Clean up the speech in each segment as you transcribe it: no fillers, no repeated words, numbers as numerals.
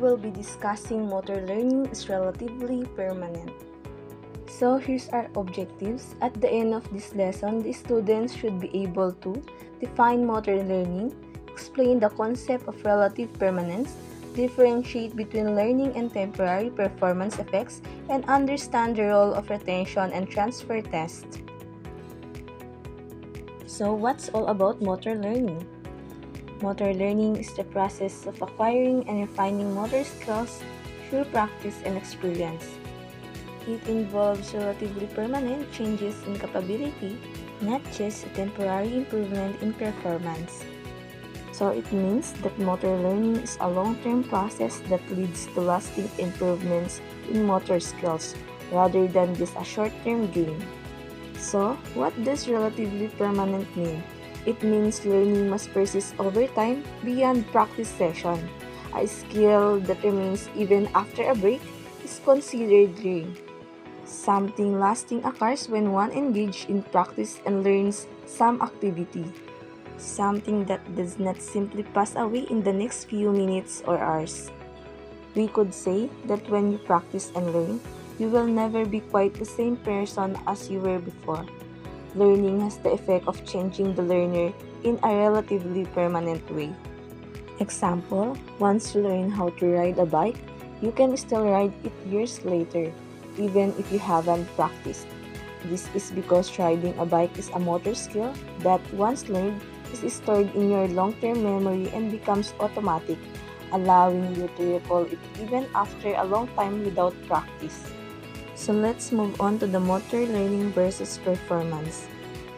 will be discussing motor learning is relatively permanent. So here's our objectives. At the end of this lesson, the students should be able to define motor learning, explain the concept of relative permanence, differentiate between learning and temporary performance effects, and understand the role of retention and transfer test. So what's all about motor learning? Motor learning is the process of acquiring and refining motor skills through practice and experience. It involves relatively permanent changes in capability, not just a temporary improvement in performance. So it means that motor learning is a long-term process that leads to lasting improvements in motor skills rather than just a short-term gain. So, what does relatively permanent mean? It means learning must persist over time beyond practice session. A skill that remains even after a break is considered learned. Something lasting occurs when one engages in practice and learns some activity. Something that does not simply pass away in the next few minutes or hours. We could say that when you practice and learn, you will never be quite the same person as you were before. Learning has the effect of changing the learner in a relatively permanent way. Example, once you learn how to ride a bike, you can still ride it years later, even if you haven't practiced. This is because riding a bike is a motor skill that, once learned, is stored in your long-term memory and becomes automatic, allowing you to recall it even after a long time without practice. So let's move on to the motor learning versus performance.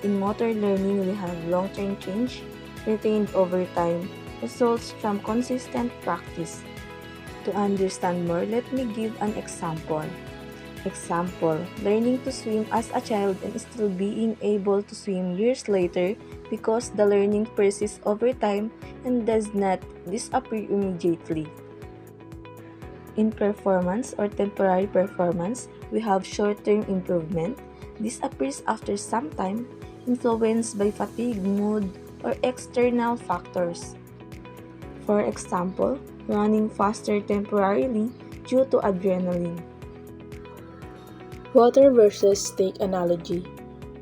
In motor learning, we have long-term change, retained over time, results from consistent practice. To understand more, let me give an example. Example, learning to swim as a child and still being able to swim years later because the learning persists over time and does not disappear immediately. In performance or temporary performance, we have short-term improvement. This appears after some time, influenced by fatigue, mood, or external factors. For example, running faster temporarily due to adrenaline. Water versus steak analogy.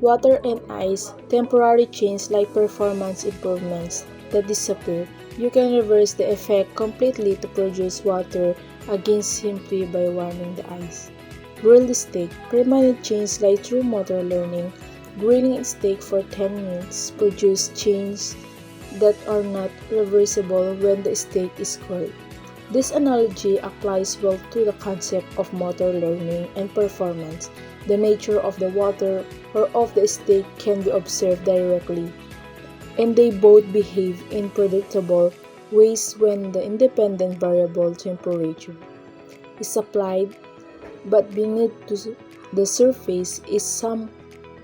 Water and ice temporarily change like performance improvements that disappear. You can reverse the effect completely to produce water again simply by warming the ice. Grilled steak permanent change like through motor learning. Grilling a steak for 10 minutes produces changes that are not reversible when the steak is cold. This analogy applies well to the concept of motor learning and performance. The nature of the water or of the steak can be observed directly, and they both behave in predictable ways when the independent variable temperature is applied, but beneath the surface is some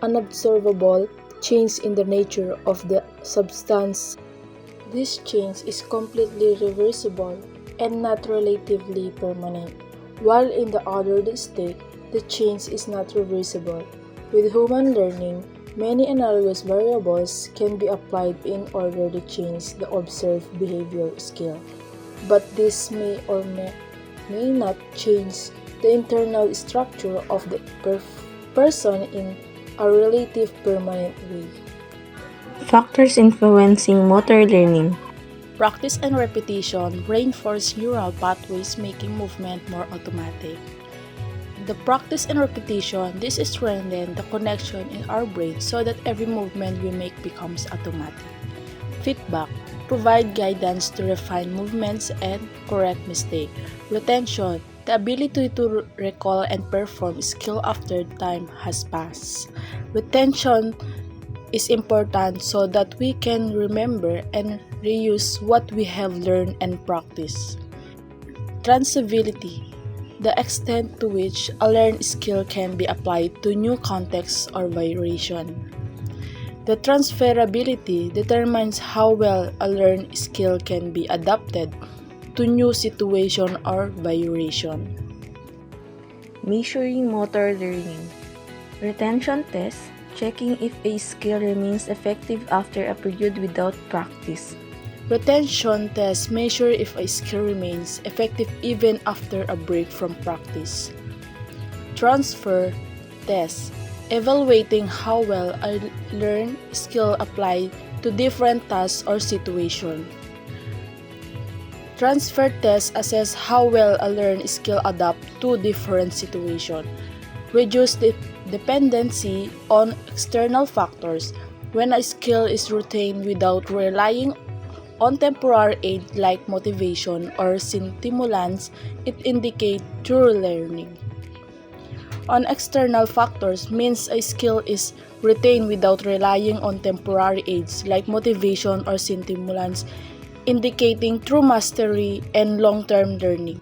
unobservable change in the nature of the substance. This change is completely reversible and not relatively permanent, while in the ordered state, the change is not reversible. With human learning, many analogous variables can be applied in order to change the observed behavior skill, but this may or may not change the internal structure of the person in a relative permanent way. Factors influencing motor learning. Practice and repetition reinforce neural pathways, making movement more automatic. The practice and repetition, this strengthens the connection in our brain so that every movement we make becomes automatic. Feedback provide guidance to refine movements and correct mistakes. Retention, the ability to recall and perform skill after time has passed. Retention is important so that we can remember and reuse what we have learned and practiced. Transferability, the extent to which a learned skill can be applied to new contexts or variation. The transferability determines how well a learned skill can be adapted to new situation or variation. Measuring motor learning. Retention tests, checking if a skill remains effective after a period without practice. Retention tests measure if a skill remains effective even after a break from practice. Transfer tests evaluating how well a learned skill applies to different tasks or situations. Transfer tests assess how well a learned skill adapts to different situations. Reduce the dependency on external factors. When a skill is retained without relying on temporary aid like motivation or stimulants, it indicates true learning. On external factors means a skill is retained without relying on temporary aids like motivation or stimulants, indicating true mastery and long-term learning.